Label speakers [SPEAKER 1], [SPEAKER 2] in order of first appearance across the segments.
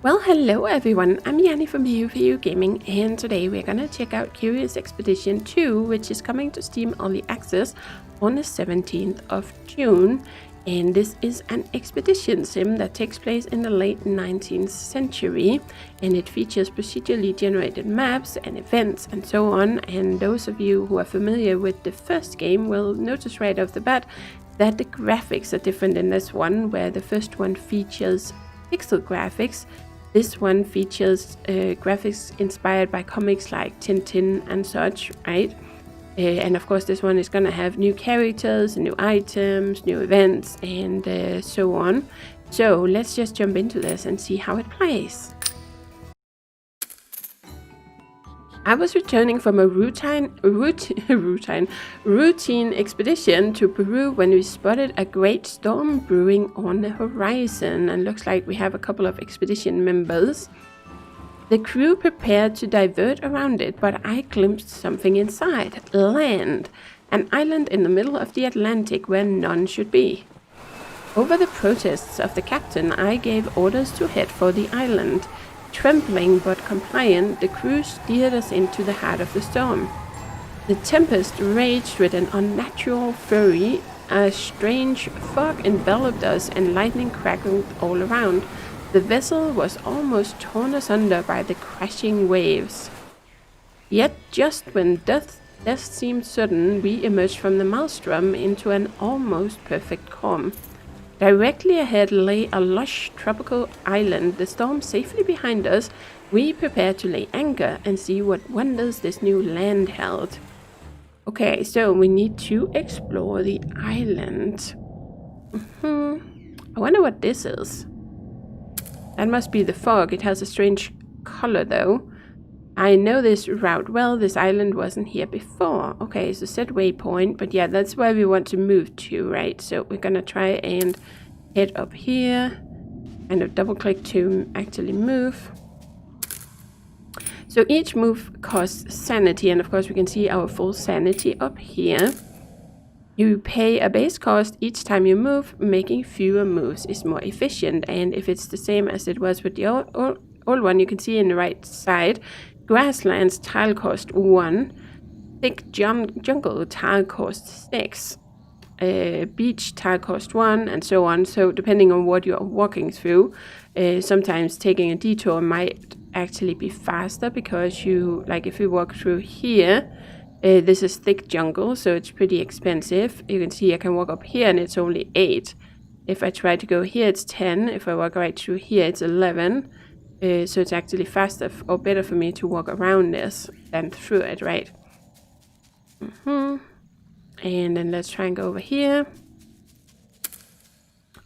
[SPEAKER 1] Well, hello everyone, I'm Yanni from VU Gaming, and today we're gonna check out Curious Expedition 2, which is coming to Steam Early Access on the 17th of June. And this is an expedition sim that takes place in the late 19th century, and it features procedurally generated maps and events and so on. And those of you who are familiar with the first game will notice right off the bat that the graphics are different in this one, where the first one features pixel graphics. This one features graphics inspired by comics like Tintin and such, right? And of course this one is gonna have new characters, new items, new events, and so on. So let's just jump into this and see how it plays. I was returning from a routine expedition to Peru when we spotted a great storm brewing on the horizon, and looks like we have a couple of expedition members. The crew prepared to divert around it, but I glimpsed something inside. Land. An island in the middle of the Atlantic where none should be. Over the protests of the captain, I gave orders to head for the island. Trembling but compliant, the crew steered us into the heart of the storm. The tempest raged with an unnatural fury. A strange fog enveloped us and lightning crackled all around. The vessel was almost torn asunder by the crashing waves. Yet just when death seemed certain, we emerged from the maelstrom into an almost perfect calm. Directly ahead lay a lush tropical island, the storm safely behind us. We prepared to lay anchor and see what wonders this new land held. Okay, so we need to explore the island. I wonder what this is. That must be the fog. It has a strange color though. I know this route well. This island wasn't here before. Okay, so set waypoint, but yeah, that's where we want to move to, right? So we're gonna try and head up here, and double click to actually move. So each move costs sanity, and of course we can see our full sanity up here. You pay a base cost each time you move. Making fewer moves is more efficient, and if it's the same as it was with the old one, you can see in the right side, grasslands tile cost 1, thick jungle tile cost 6, beach tile cost 1, and so on. So depending on what you're walking through, sometimes taking a detour might actually be faster, because if you walk through here, this is thick jungle, so it's pretty expensive. You can see I can walk up here and it's only 8. If I try to go here, it's 10. If I walk right through here, it's 11. So it's actually faster or better for me to walk around this than through it, right? And then let's try and go over here.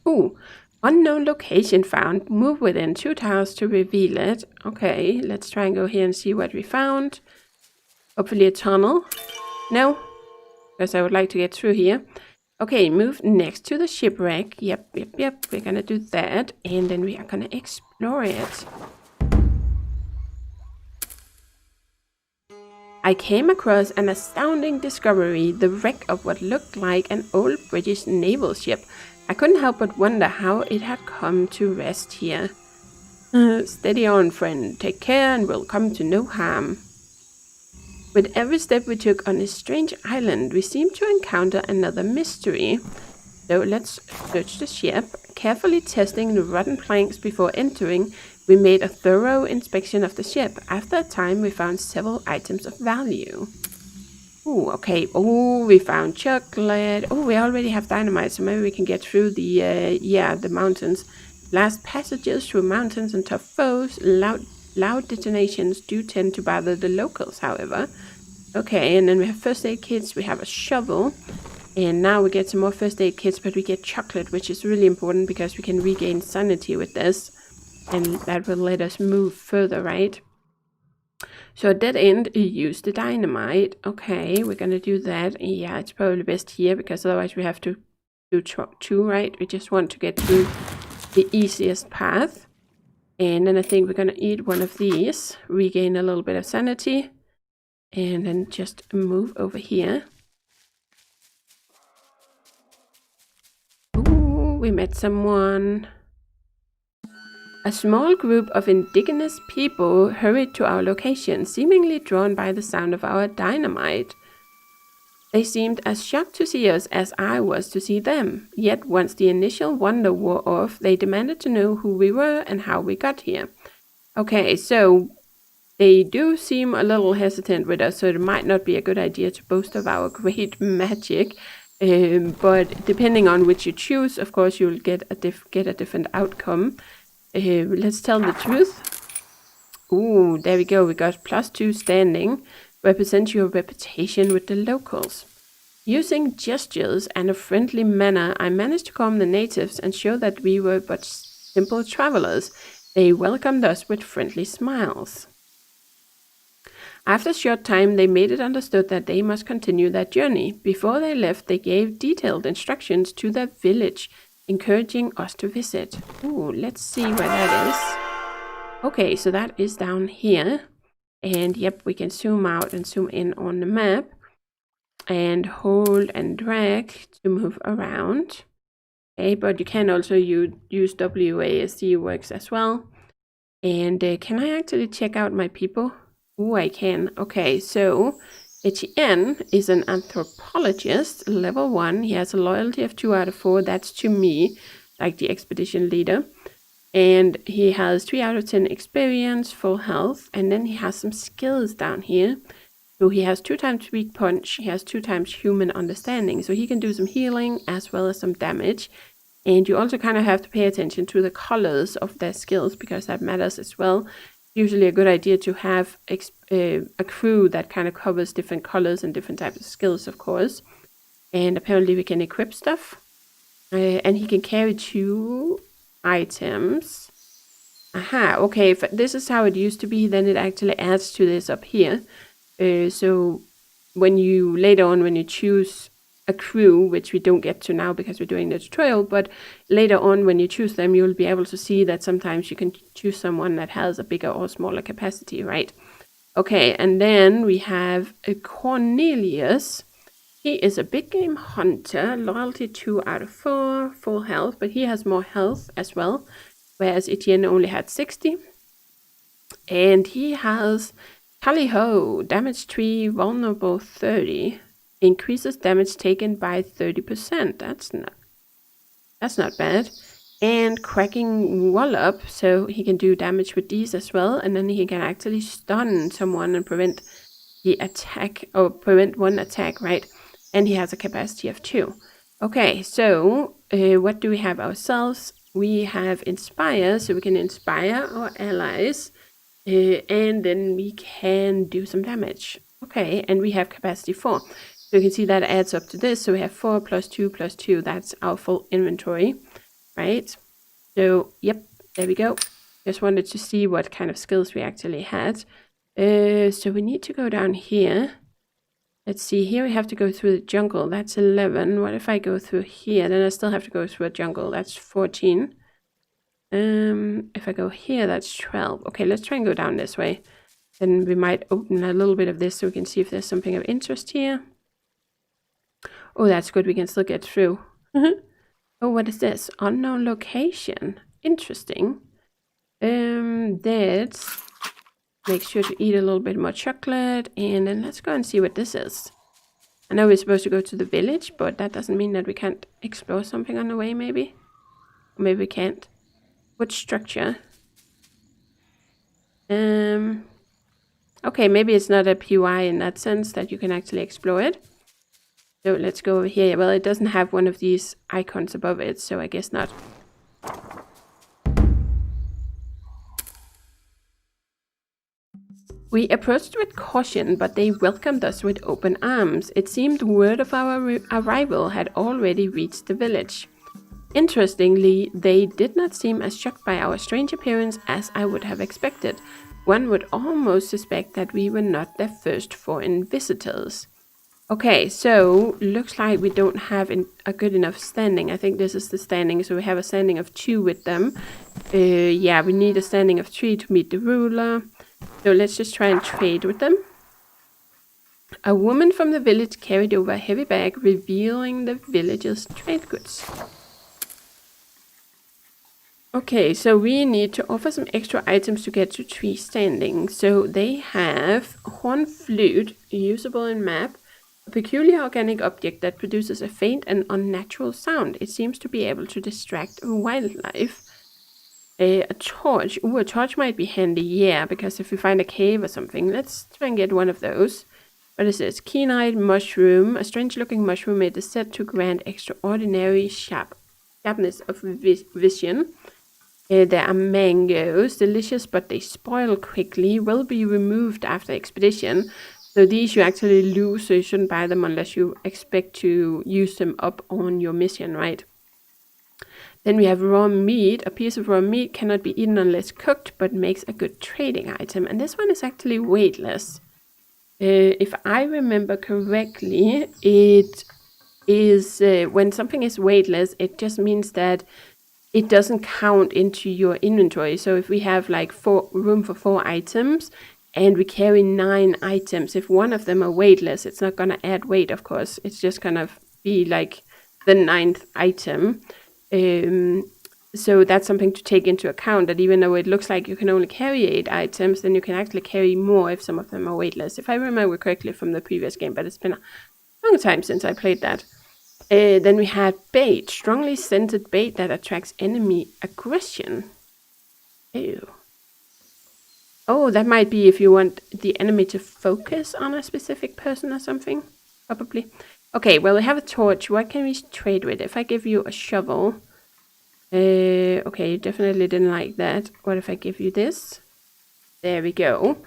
[SPEAKER 1] Ooh, unknown location found. Move within 2 tiles to reveal it. Okay, let's try and go here and see what we found. Hopefully a tunnel. No, because I would like to get through here. Okay, move next to the shipwreck. Yep. We're gonna do that, and then we are gonna explore it. I came across an astounding discovery, the wreck of what looked like an old British naval ship. I couldn't help but wonder how it had come to rest here. Steady on, friend. Take care and we'll come to no harm. With every step we took on this strange island, we seemed to encounter another mystery. So let's search the ship. Carefully testing the rotten planks before entering, we made a thorough inspection of the ship. After a time, we found several items of value. Ooh, okay. Oh, we found chocolate. Oh, we already have dynamite, so maybe we can get through the mountains. Last passages through mountains and tough foes. Loud detonations do tend to bother the locals, however. Okay, and then we have first aid kits, we have a shovel, and now we get some more first aid kits, but we get chocolate, which is really important because we can regain sanity with this, and that will let us move further, right? So at that end, use the dynamite. Okay, we're gonna do that. Yeah, it's probably best here, because otherwise we have to do 2, right? We just want to get through the easiest path. And then I think we're gonna eat one of these, regain a little bit of sanity, and then just move over here. Ooh, we met someone. A small group of indigenous people hurried to our location, seemingly drawn by the sound of our dynamite. They seemed as shocked to see us as I was to see them. Yet once the initial wonder wore off, they demanded to know who we were and how we got here. Okay, so they do seem a little hesitant with us, so it might not be a good idea to boast of our great magic. But depending on which you choose, of course, you'll get a different outcome. Let's tell the truth. Ooh, there we go. We got +2 standing. Represent your reputation with the locals. Using gestures and a friendly manner, I managed to calm the natives and show that we were but simple travelers. They welcomed us with friendly smiles. After a short time, they made it understood that they must continue their journey. Before they left, they gave detailed instructions to their village, encouraging us to visit. Ooh, let's see where that is. Okay, so that is down here. And yep, we can zoom out and zoom in on the map. And hold and drag to move around. Okay, but you can also use WASD works as well. And can I actually check out my people? Oh, I can. Okay, so Etienne is an anthropologist, level 1. He has a loyalty of 2 out of 4. That's to me, like the expedition leader. And he has 3 out of 10 experience, full health. And then he has some skills down here. So he has 2 times weak punch. He has 2 times human understanding. So he can do some healing as well as some damage. And you also kind of have to pay attention to the colors of their skills because that matters as well. Usually a good idea to have a crew that kind of covers different colors and different types of skills, of course. And apparently we can equip stuff. And he can carry 2 items. Aha, okay, if this is how it used to be, then it actually adds to this up here. So when you, later on, when you choose a crew, which we don't get to now because we're doing the tutorial, but later on when you choose them, you'll be able to see that sometimes you can choose someone that has a bigger or smaller capacity, right? Okay, and then we have a Cornelius. He is a big game hunter, loyalty 2 out of 4, full health, but he has more health as well, whereas Etienne only had 60. And he has Tally-ho, damage 3, vulnerable 30. Increases damage taken by 30%. That's not bad. And cracking wallop, so he can do damage with these as well, and then he can actually stun someone and prevent the attack, or prevent one attack, right? And he has a capacity of 2. Okay, so what do we have ourselves? We have inspire, so we can inspire our allies, and then we can do some damage. Okay, and we have capacity 4. So you can see that adds up to this. So we have 4 plus 2 plus 2. That's our full inventory, right? So, yep, there we go. Just wanted to see what kind of skills we actually had. So we need to go down here. Let's see, here we have to go through the jungle. That's 11. What if I go through here? Then I still have to go through a jungle. That's 14. If I go here, that's 12. Okay, let's try and go down this way. Then we might open a little bit of this so we can see if there's something of interest here. Oh, that's good. We can still get through. Oh, what is this? Unknown location. Interesting. Let's make sure to eat a little bit more chocolate. And then let's go and see what this is. I know we're supposed to go to the village, but that doesn't mean that we can't explore something on the way, maybe. Or maybe we can't. What structure? Okay, maybe it's not a PY in that sense that you can actually explore it. So let's go over here. Well, it doesn't have one of these icons above it, so I guess not. We approached with caution, but they welcomed us with open arms. It seemed word of our arrival had already reached the village. Interestingly, they did not seem as shocked by our strange appearance as I would have expected. One would almost suspect that we were not their first foreign visitors. Okay, so looks like we don't have a good enough standing. I think this is the standing, so we have a standing of 2 with them. Yeah, we need a standing of 3 to meet the ruler. So let's just try and trade with them. A woman from the village carried over a heavy bag, revealing the village's trade goods. Okay, so we need to offer some extra items to get to 3 standing. So they have horn flute, usable in map, a peculiar organic object that produces a faint and unnatural sound. It seems to be able to distract wildlife. A torch. Ooh, a torch might be handy, yeah, because if we find a cave or something, let's try and get one of those. What is this? Keen-eyed mushroom. A strange-looking mushroom. It is said to grant extraordinary sharpness of vision. There are mangoes, delicious but they spoil quickly, will be removed after expedition. So these you actually lose, so you shouldn't buy them unless you expect to use them up on your mission, right? Then we have raw meat. A piece of raw meat cannot be eaten unless cooked, but makes a good trading item. And this one is actually weightless. If I remember correctly, it is when something is weightless, it just means that it doesn't count into your inventory. So if we have like room for 4 items and we carry 9 items, if one of them are weightless, it's not going to add weight, of course. It's just going to be like the 9th item. So that's something to take into account, that even though it looks like you can only carry 8 items, then you can actually carry more if some of them are weightless. If I remember correctly from the previous game, but it's been a long time since I played that. Then we had bait, strongly scented bait that attracts enemy aggression. Ew. Oh, that might be if you want the enemy to focus on a specific person or something, probably. Okay, well, we have a torch. What can we trade with? If I give you a shovel. Okay, you definitely didn't like that. What if I give you this? There we go.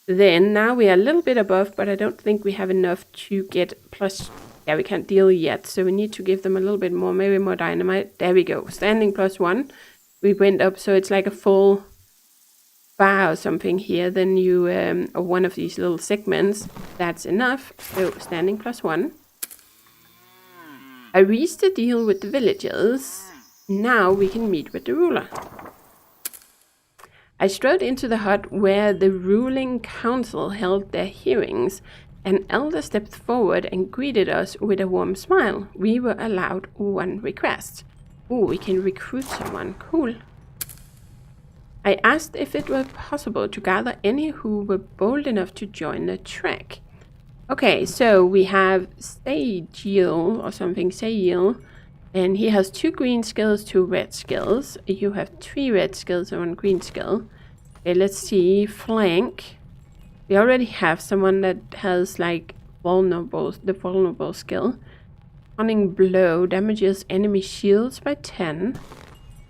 [SPEAKER 1] Then, now we are a little bit above, but I don't think we have enough to get plus... Yeah, we can't deal yet, so we need to give them a little bit more, maybe more dynamite. There we go. Standing +1. We went up, so it's like a full bar or something here. Then you, or one of these little segments. That's enough. So, standing +1. I reached a deal with the villagers. Now we can meet with the ruler. I strode into the hut where the ruling council held their hearings. An elder stepped forward and greeted us with a warm smile. We were allowed 1 request. Oh, we can recruit someone. Cool. I asked if it were possible to gather any who were bold enough to join the trek. Okay, so we have Sagiel or something, Sagiel. And he has 2 green skills, 2 red skills. You have 3 red skills and 1 green skill. Okay, let's see. Flank. We already have someone that has like the vulnerable skill. Cunning blow damages enemy shields by 10.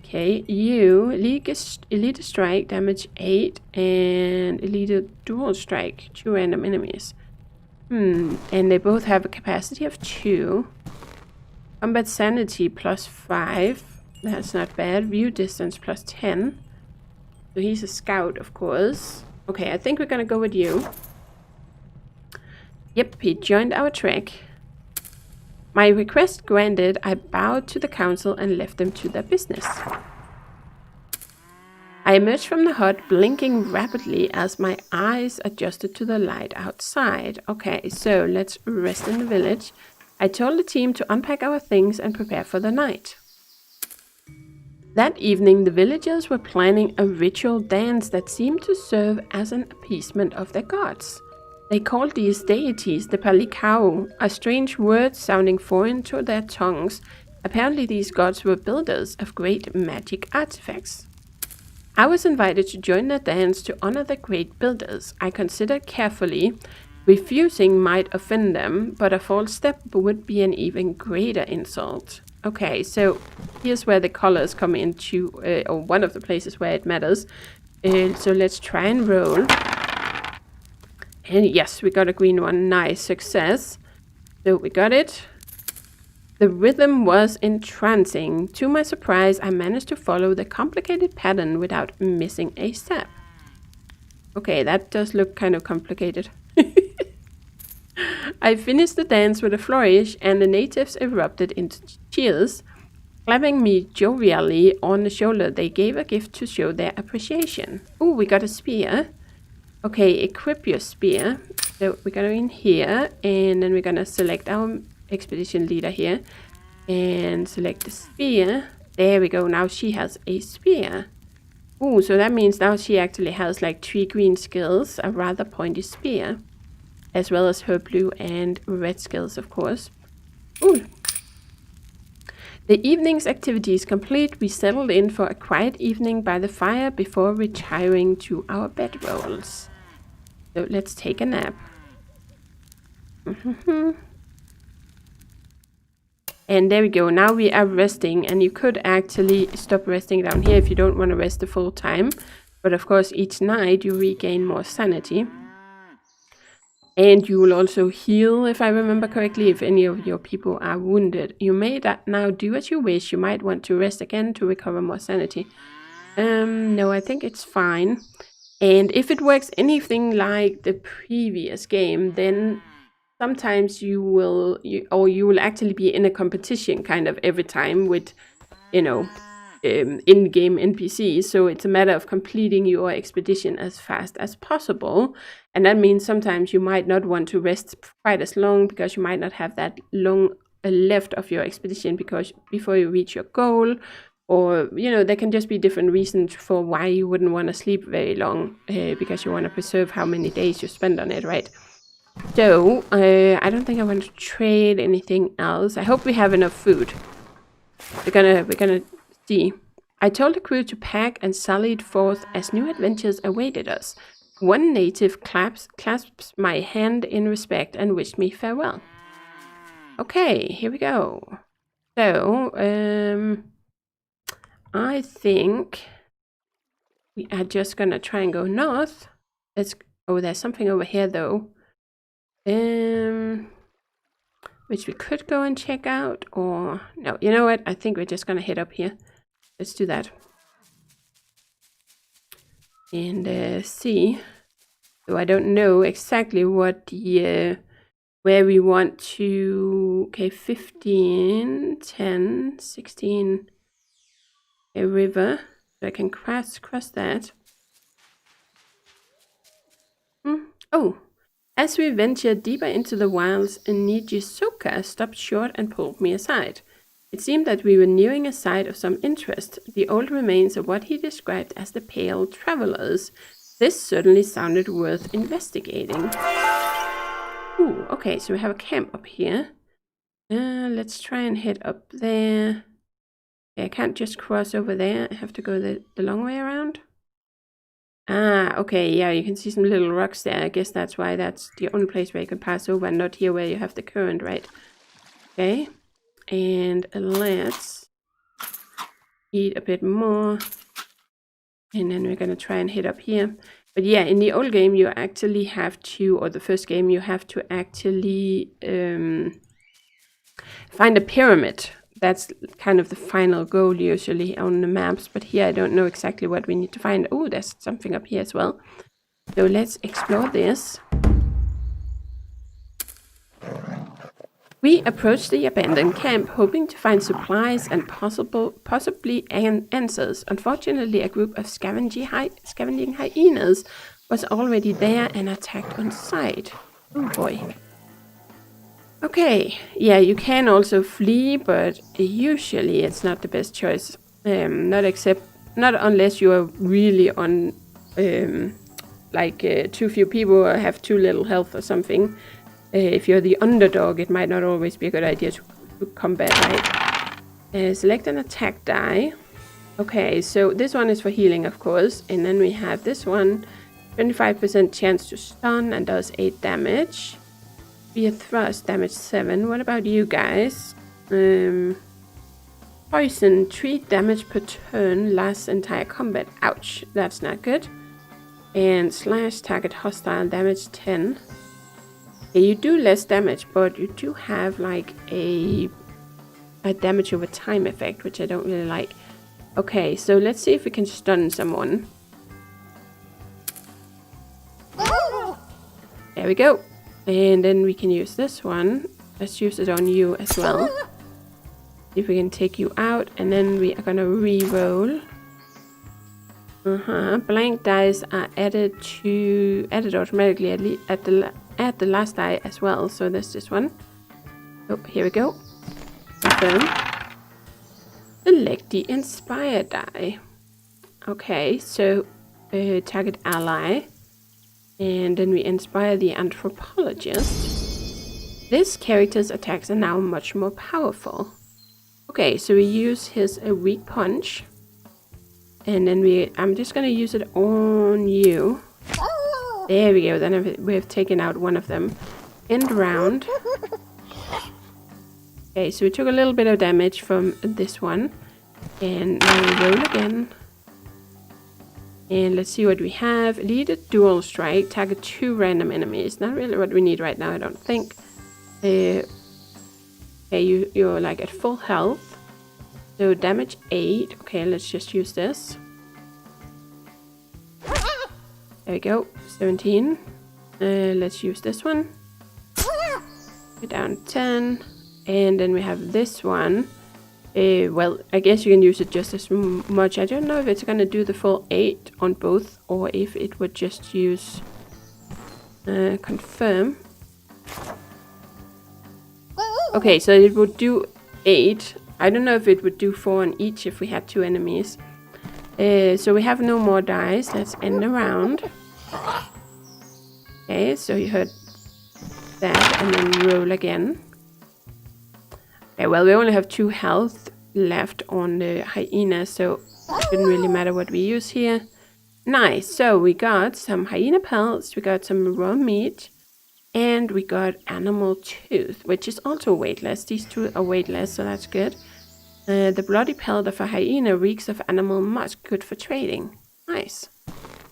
[SPEAKER 1] Okay, you elite strike damage 8 and elite dual strike 2 random enemies. And they both have a capacity of 2. Combat sanity +5. That's not bad. View distance +10. So he's a scout, of course. Okay, I think we're gonna go with you. Yep, he joined our trek. My request granted, I bowed to the council and left them to their business. I emerged from the hut, blinking rapidly as my eyes adjusted to the light outside. Okay, so let's rest in the village. I told the team to unpack our things and prepare for the night. That evening, the villagers were planning a ritual dance that seemed to serve as an appeasement of their gods. They called these deities the Palikau, a strange word sounding foreign to their tongues. Apparently these gods were builders of great magic artifacts. I was invited to join the dance to honor the great builders. I considered carefully. Refusing might offend them, but a false step would be an even greater insult. Okay, so here's where the colors come into, or one of the places where it matters. So let's try and roll. And yes, we got a green one. Nice, success. So we got it. The rhythm was entrancing. To my surprise, I managed to follow the complicated pattern without missing a step. Okay, that does look kind of complicated. I finished the dance with a flourish, and the natives erupted into cheers. Clapping me jovially on the shoulder, they gave a gift to show their appreciation. Oh, we got a spear. Okay, equip your spear. So we're gonna in here, and then we're gonna select our expedition leader here, and select the spear. There we go. Now she has a spear. Ooh, so that means now she actually has like 3 green skills, a rather pointy spear, as well as her blue and red skills, of course. Ooh. The evening's activities complete, we settled in for a quiet evening by the fire before retiring to our bedrolls. So let's take a nap. And there we go. Now we are resting, and you could actually stop resting down here if you don't want to rest the full time. But of course, each night you regain more sanity. And you will also heal, if I remember correctly, if any of your people are wounded. You may now do as you wish. You might want to rest again to recover more sanity. No, I think it's fine. And if it works anything like the previous game, then sometimes you will actually be in a competition kind of every time with, you know, in-game NPCs. So it's a matter of completing your expedition as fast as possible. And that means sometimes you might not want to rest quite as long because you might not have that long left of your expedition because before you reach your goal. Or, you know, there can just be different reasons for why you wouldn't want to sleep very long because you want to preserve how many days you spend on it, right? So, I don't think I want to trade anything else. I hope we have enough food. We're gonna see. I told the crew to pack and sallied forth as new adventures awaited us. One native clasps my hand in respect and wished me farewell. Okay, here we go. So, I think we are just gonna try and go north. Oh, there's something over here though. Which we could go and check out, or no, you know what? I think we're just gonna head up here. Let's do that. And see. So I don't know exactly what the where we want to. Okay, 15, 10, 16. A river. So I can cross that. Oh. As we ventured deeper into the wilds, Nijisoka stopped short and pulled me aside. It seemed that we were nearing a site of some interest, the old remains of what he described as the Pale Travelers. This certainly sounded worth investigating. Ooh, okay, so we have a camp up here. Let's try and head up there. Okay, I can't just cross over there. I have to go the long way around. Ah, okay, yeah, you can see some little rocks there. I guess that's why that's the only place where you can pass over and not here where you have the current, right? Okay, and let's eat a bit more. And then we're gonna try and head up here. But yeah, in the old game, you actually have to, or the first game, you have to actually find a pyramid. That's kind of the final goal usually on the maps, but here I don't know exactly what we need to find. Oh, there's something up here as well. So let's explore this. We approached the abandoned camp, hoping to find supplies and possibly answers. Unfortunately, a group of scavenging hyenas was already there and attacked on sight. Oh boy. Okay, yeah, you can also flee, but usually it's not the best choice. Not unless you are really on, too few people or have too little health or something. If you're the underdog, it might not always be a good idea to combat, right? Select an attack die. Okay, so this one is for healing, of course. And then we have this one, 25% chance to stun and does 8 damage. Spear thrust, damage 7. What about you guys? Poison, 3 damage per turn, lasts entire combat. Ouch, that's not good. And slash, target hostile, damage 10. Okay, you do less damage, but you do have like a damage over time effect, which I don't really like. Okay, so let's see if we can stun someone. There we go. And then we can use this one. Let's use it on you as well. See if we can take you out. And then we are gonna re-roll. Blank dice are added automatically at the last die as well. So there's this one. Oh, here we go. Confirm. Select the Inspire die. Okay, so target ally. And then we inspire the Anthropologist. This character's attacks are now much more powerful. Okay, so we use his weak punch. And then I'm just gonna use it on you. There we go, then we've taken out one of them. End round. Okay, so we took a little bit of damage from this one. And now we roll again. And let's see what we have. Lead a dual strike. Target 2 random enemies. Not really what we need right now, I don't think. Okay, you're like at full health. So damage 8. Okay, let's just use this. There we go. 17. Let's use this one. We're down 10. And then we have this one. Well, I guess you can use it just as much. I don't know if it's going to do the full 8 on both, or if it would just use confirm. Okay, so it would do 8. I don't know if it would do 4 on each if we had 2 enemies. So we have no more dice. Let's end the round. Okay, so you heard that, and then roll again. Okay, well, we only have 2 health left on the hyena, so it didn't really matter what we use here. Nice, so we got some hyena pelts, we got some raw meat, and we got animal tooth, which is also weightless. These 2 are weightless, so that's good. The bloody pelt of a hyena reeks of animal musk, good for trading. Nice.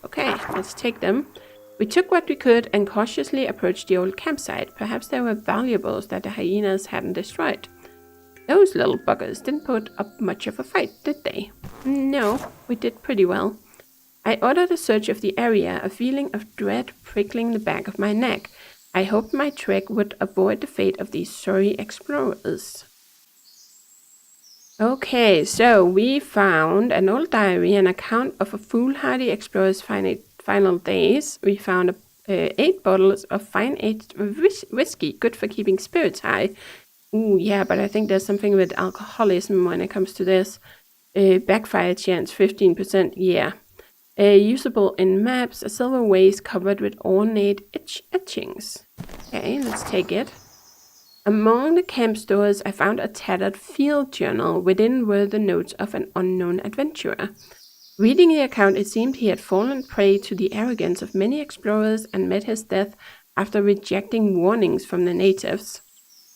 [SPEAKER 1] Okay, let's take them. We took what we could and cautiously approached the old campsite. Perhaps there were valuables that the hyenas hadn't destroyed. Those little buggers didn't put up much of a fight, did they? No, we did pretty well. I ordered a search of the area, a feeling of dread prickling the back of my neck. I hoped my trek would avoid the fate of these sorry explorers. Okay, so we found an old diary, an account of a foolhardy explorer's final days. We found 8 bottles of fine-aged whiskey, good for keeping spirits high. Ooh, yeah, but I think there's something with alcoholism when it comes to this. Backfire chance, 15%, yeah. Usable in maps, a silver vase covered with ornate etchings. Okay, let's take it. Among the camp stores, I found a tattered field journal. Within were the notes of an unknown adventurer. Reading the account, it seemed he had fallen prey to the arrogance of many explorers and met his death after rejecting warnings from the natives.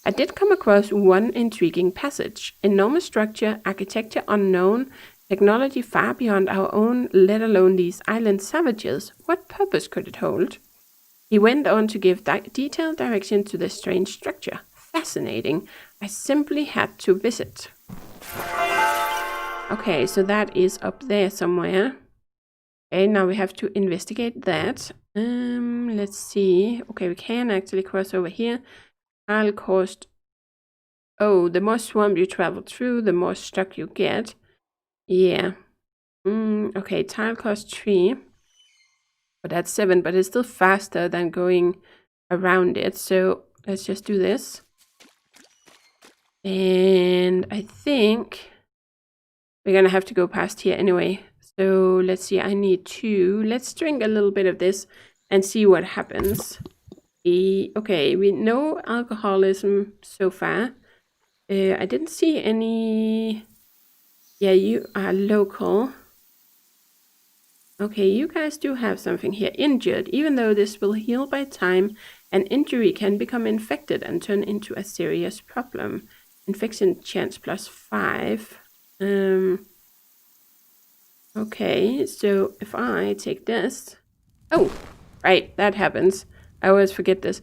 [SPEAKER 1] I did come across one intriguing passage. Enormous structure, architecture unknown, technology far beyond our own, let alone these island savages. What purpose could it hold? He went on to give detailed direction to this strange structure. Fascinating. I simply had to visit. Okay, so that is up there somewhere. Okay, now we have to investigate that. Let's see. Okay, we can actually cross over here. Tile cost. Oh, the more swamp you travel through, the more stuck you get. Yeah. Okay, tile cost 3. But that's 7, but it's still faster than going around it. So let's just do this. And I think we're gonna have to go past here anyway. So let's see, I need 2. Let's drink a little bit of this and see what happens. Okay, we know alcoholism so far. I didn't see any. Yeah, you are local. Okay, you guys do have something here. Injured. Even though this will heal by time, an injury can become infected and turn into a serious problem. Infection chance +5. Okay, so if I take this. Oh, right, that happens. I always forget this.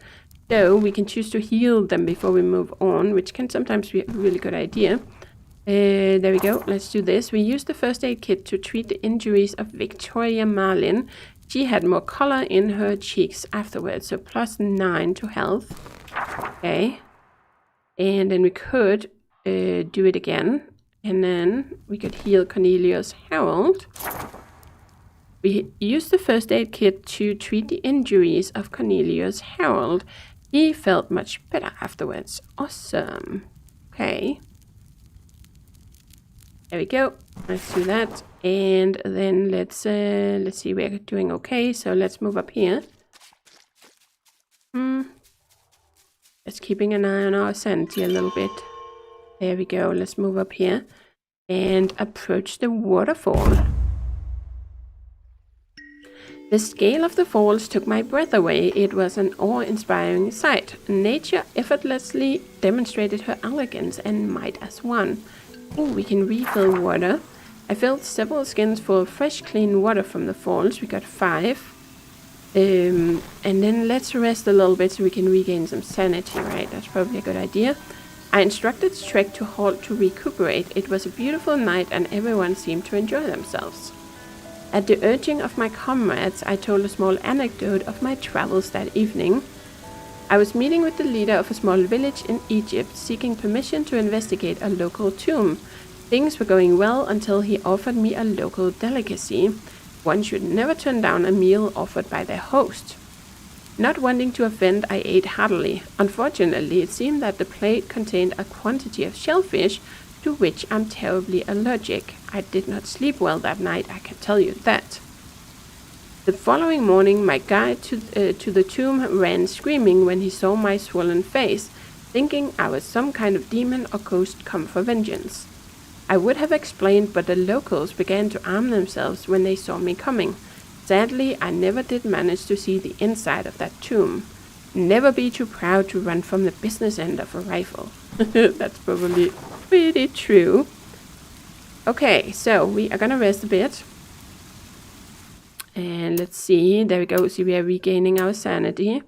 [SPEAKER 1] So we can choose to heal them before we move on, which can sometimes be a really good idea. There we go. Let's do this. We used the first aid kit to treat the injuries of Victoria Marlin. She had more color in her cheeks afterwards, so +9 to health. Okay. And then we could do it again. And then we could heal Cornelius Harold. We used the first aid kit to treat the injuries of Cornelius Harold. He felt much better afterwards. Awesome. Okay. There we go. Let's do that. And then let's see, we're doing okay. So let's move up here. Just keeping an eye on our sanity a little bit. There we go. Let's move up here and approach the waterfall. The scale of the falls took my breath away. It was an awe-inspiring sight. Nature effortlessly demonstrated her elegance and might as one. Oh, we can refill water. I filled several skins full of fresh, clean water from the falls. We got 5. And then let's rest a little bit so we can regain some sanity, right? That's probably a good idea. I instructed Trek to halt to recuperate. It was a beautiful night and everyone seemed to enjoy themselves. At the urging of my comrades, I told a small anecdote of my travels that evening. I was meeting with the leader of a small village in Egypt, seeking permission to investigate a local tomb. Things were going well until he offered me a local delicacy. One should never turn down a meal offered by their host. Not wanting to offend, I ate heartily. Unfortunately, it seemed that the plate contained a quantity of shellfish, to which I'm terribly allergic. I did not sleep well that night, I can tell you that. The following morning, my guide to the tomb ran screaming when he saw my swollen face, thinking I was some kind of demon or ghost come for vengeance. I would have explained, but the locals began to arm themselves when they saw me coming. Sadly, I never did manage to see the inside of that tomb. Never be too proud to run from the business end of a rifle. That's probably pretty true. Okay, so we are gonna rest a bit. And let's see, there we go. See, we are regaining our sanity.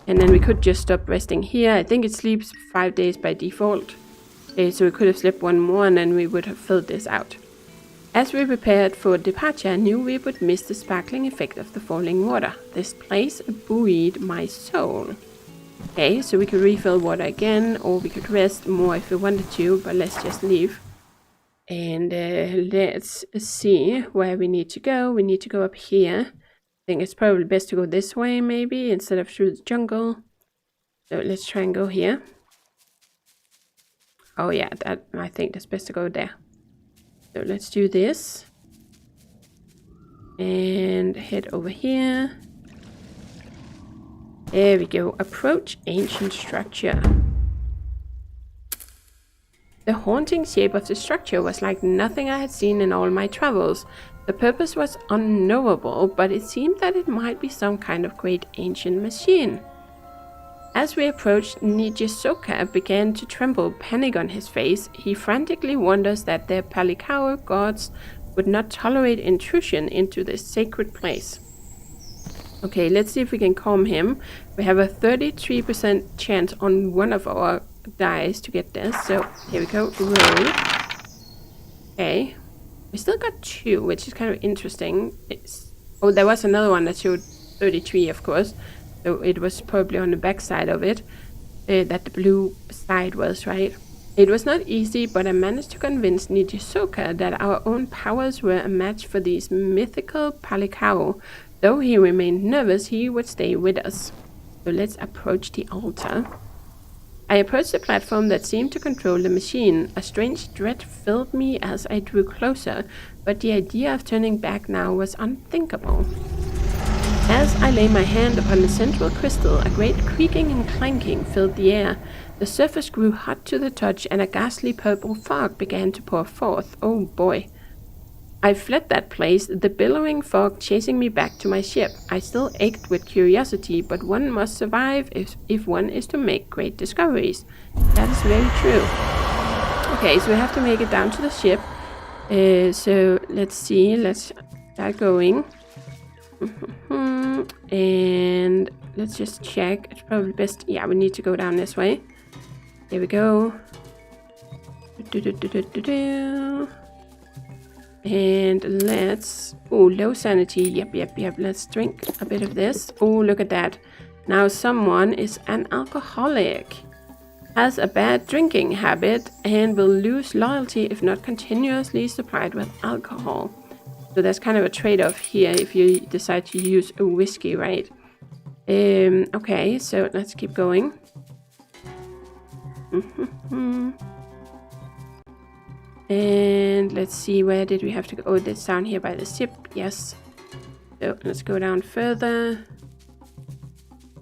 [SPEAKER 1] And then we could just stop resting here. I think it sleeps 5 days by default. So we could have slept one more and then we would have filled this out. As we prepared for departure, I knew we would miss the sparkling effect of the falling water. This place buoyed my soul. Okay, so we could refill water again, or we could rest more if we wanted to, but let's just leave. And let's see where we need to go. We need to go up here. I think it's probably best to go this way, maybe, instead of through the jungle. So let's try and go here. Oh yeah, I think that's best to go there. So let's do this. And head over here. There we go. Approach ancient structure. The haunting shape of the structure was like nothing I had seen in all my travels. The purpose was unknowable, but it seemed that it might be some kind of great ancient machine. As we approached, Nijisoka began to tremble, panic on his face. He frantically wonders that their Palikao gods would not tolerate intrusion into this sacred place. Okay, let's see if we can calm him. We have a 33% chance on one of our dice to get this. So here we go. Roll. Okay. We still got 2, which is kind of interesting. Oh, there was another one that showed 33, of course. So it was probably on the back side of it. That the blue side was, right? It was not easy, but I managed to convince Nijisoka that our own powers were a match for these mythical Palikao. Though he remained nervous, he would stay with us. So let's approach the altar. I approached the platform that seemed to control the machine. A strange dread filled me as I drew closer, but the idea of turning back now was unthinkable. As I lay my hand upon the central crystal, a great creaking and clanking filled the air. The surface grew hot to the touch, and a ghastly purple fog began to pour forth. Oh boy. I fled that place, the billowing fog chasing me back to my ship. I still ached with curiosity, but one must survive if one is to make great discoveries. That is very true. Okay, so we have to make it down to the ship. So let's see, let's start going. And let's just check. It's probably best. Yeah, we need to go down this way. There we go. And let's... Oh, low sanity. Yep. Let's drink a bit of this. Oh, look at that. Now someone is an alcoholic. Has a bad drinking habit and will lose loyalty if not continuously supplied with alcohol. So there's kind of a trade-off here if you decide to use a whiskey, right? Okay, so let's keep going. And let's see, where did we have to go? Oh, that's down here by the ship. Yes. So let's go down further.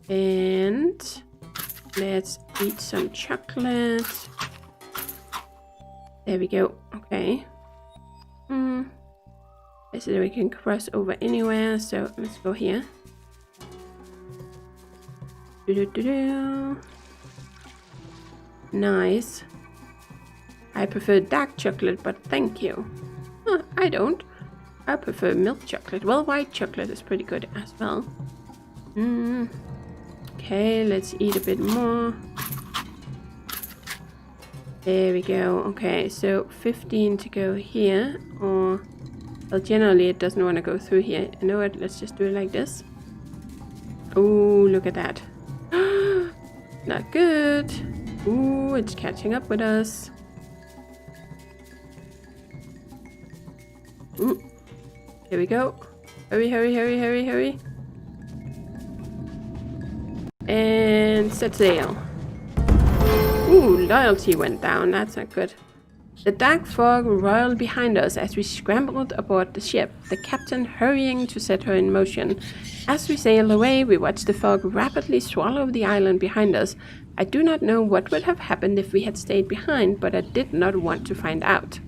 [SPEAKER 1] And let's eat some chocolate. There we go. Okay. So we can cross over anywhere. So let's go here. Nice. I prefer dark chocolate, but thank you. I don't. I prefer milk chocolate. Well, white chocolate is pretty good as well. Okay, let's eat a bit more. There we go. Okay, so 15 to go here. Or, well, generally it doesn't want to go through here. You know what? Let's just do it like this. Oh, look at that. Not good. Ooh, it's catching up with us. Here we go. Hurry, hurry, hurry, hurry, hurry. And set sail. Ooh, loyalty went down. That's not good. The dark fog roiled behind us as we scrambled aboard the ship, the captain hurrying to set her in motion. As we sailed away, we watched the fog rapidly swallow the island behind us. I do not know what would have happened if we had stayed behind, but I did not want to find out.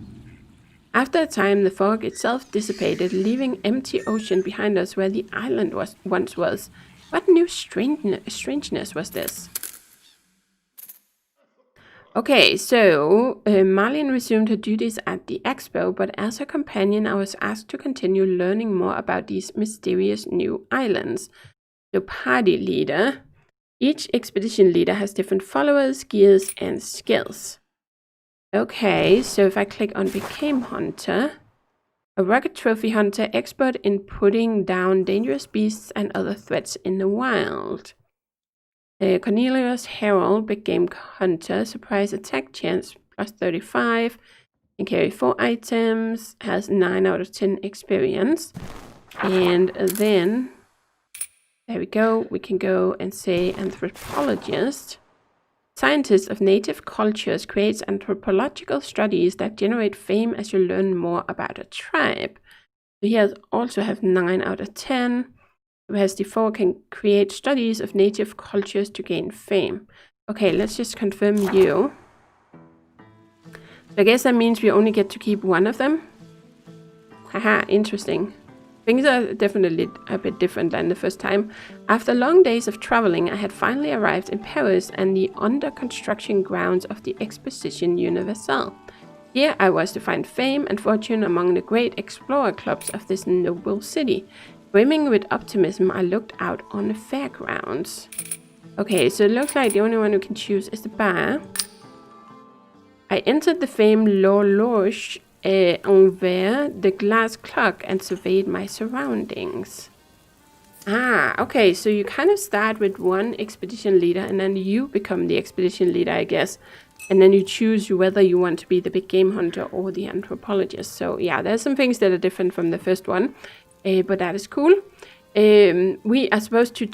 [SPEAKER 1] After a time, the fog itself dissipated, leaving empty ocean behind us where the island once was. What new strangeness was this? Okay, so Marlene resumed her duties at the expo, but as her companion, I was asked to continue learning more about these mysterious new islands. So, party leader. Each expedition leader has different followers, gears, and skills. Okay, so if I click on Became Hunter, a rugged trophy hunter, expert in putting down dangerous beasts and other threats in the wild. Cornelius Herald, big game hunter, surprise attack chance plus 35, can carry 4 items, has 9 out of 10 experience. And then, there we go, we can go and say anthropologist. Scientist of native cultures creates anthropological studies that generate fame as you learn more about a tribe. So he also have 9 out of 10. Whereas D4 can create studies of native cultures to gain fame. Okay, let's just confirm you. So I guess that means we only get to keep one of them. Haha, interesting. Things are definitely a bit different than the first time. After long days of traveling, I had finally arrived in Paris and the under construction grounds of the Exposition Universelle. Here I was to find fame and fortune among the great explorer clubs of this noble city. Brimming with optimism, I looked out on the fairgrounds. Okay, so it looks like the only one we can choose is the bar. I entered the famed L'Horloge Envers the glass clock and surveyed my surroundings. Ah, okay, so you kind of start with one expedition leader and then you become the expedition leader, I guess. And then you choose whether you want to be the big game hunter or the anthropologist. So yeah, there's some things that are different from the first one. But that is cool. We are supposed to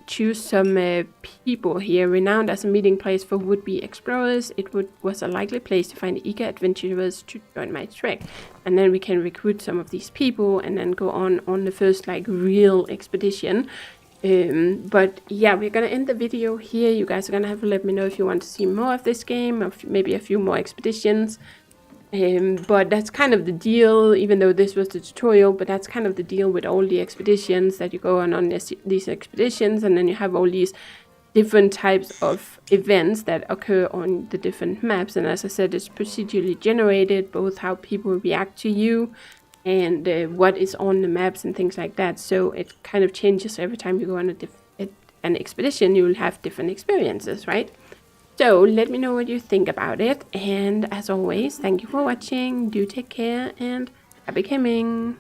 [SPEAKER 1] choose some people here. Renowned as a meeting place for would-be explorers, it was a likely place to find eager adventurers to join my trek. And then we can recruit some of these people and then go on the first like real expedition. But yeah, we're gonna end the video here. You guys are gonna have to let me know if you want to see more of this game, or maybe a few more expeditions. But that's kind of the deal, even though this was the tutorial, but that's kind of the deal with all the expeditions, that you go on these expeditions and then you have all these different types of events that occur on the different maps. And as I said, it's procedurally generated, both how people react to you and what is on the maps and things like that. So it kind of changes every time you go on an expedition. You will have different experiences, right? So let me know what you think about it, and as always, thank you for watching, do take care, and happy gaming!